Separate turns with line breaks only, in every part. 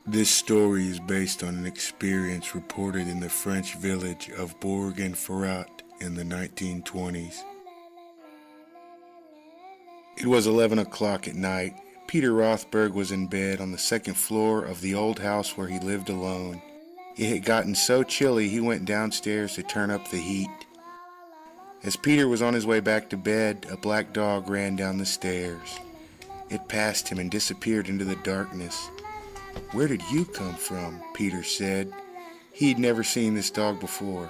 This story is based on an experience reported in the French village of Bourg-en-Ferrat in the 1920s. It was 11 o'clock at night. Peter Rothberg was in bed on the second floor of the old house where he lived alone. It had gotten so chilly he went downstairs to turn up the heat. As Peter was on his way back to bed, a black dog ran down the stairs. It passed him and disappeared into the darkness. "Where did you come from?" Peter said. He'd never seen this dog before.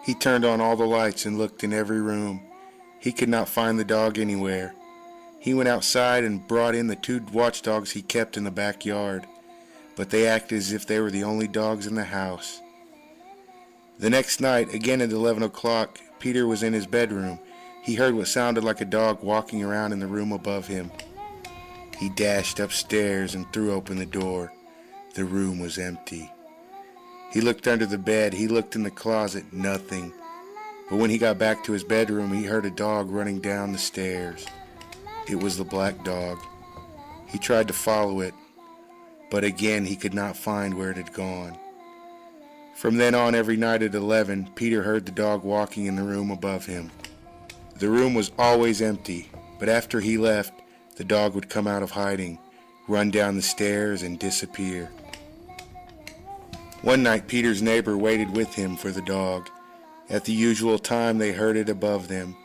He turned on all the lights and looked in every room. He could not find the dog anywhere. He went outside and brought in the two watchdogs he kept in the backyard, but they acted as if they were the only dogs in the house. The next night, again at 11 o'clock, Peter was in his bedroom. He heard what sounded like a dog walking around in the room above him. He dashed upstairs and threw open the door. The room was empty. He looked under the bed. He looked in the closet. Nothing. But when he got back to his bedroom, he heard a dog running down the stairs. It was the black dog. He tried to follow it, but again he could not find where it had gone. From then on, every night at 11, Peter heard the dog walking in the room above him. The room was always empty, but after he left, the dog would come out of hiding, run down the stairs, and disappear. One night, Peter's neighbor waited with him for the dog. At the usual time, they heard it above them.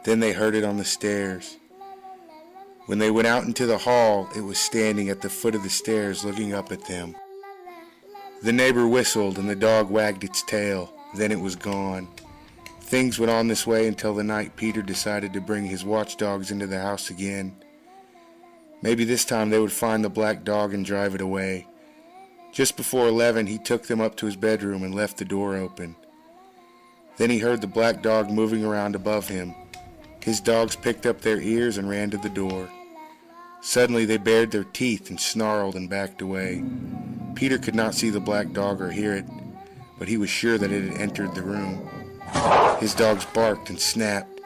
Then they heard it on the stairs. When they went out into the hall, it was standing at the foot of the stairs looking up at them. The neighbor whistled and the dog wagged its tail. Then it was gone. Things went on this way until the night Peter decided to bring his watchdogs into the house again. Maybe this time they would find the black dog and drive it away. Just before 11, he took them up to his bedroom and left the door open. Then he heard the black dog moving around above him. His dogs picked up their ears and ran to the door. Suddenly they bared their teeth and snarled and backed away. Peter could not see the black dog or hear it, but he was sure that it had entered the room. His dogs barked and snapped.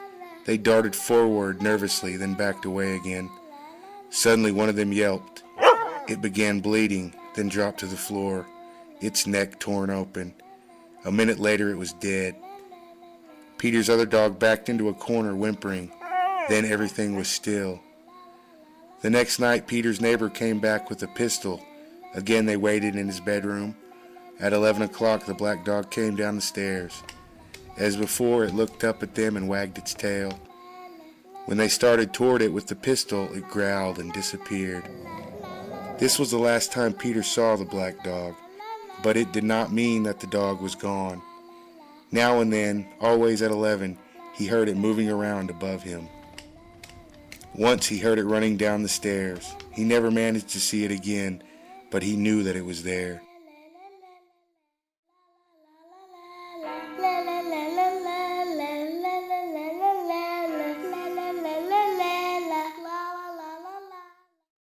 They darted forward nervously, then backed away again. Suddenly one of them yelped. It began bleeding, then dropped to the floor, its neck torn open. A minute later it was dead. Peter's other dog backed into a corner whimpering. Then everything was still. The next night Peter's neighbor came back with a pistol. Again they waited in his bedroom. At 11 o'clock the black dog came down the stairs. As before, it looked up at them and wagged its tail. When they started toward it with the pistol, it growled and disappeared. This was the last time Peter saw the black dog, but it did not mean that the dog was gone. Now and then, always at 11, he heard it moving around above him. Once he heard it running down the stairs. He never managed to see it again, but he knew that it was there.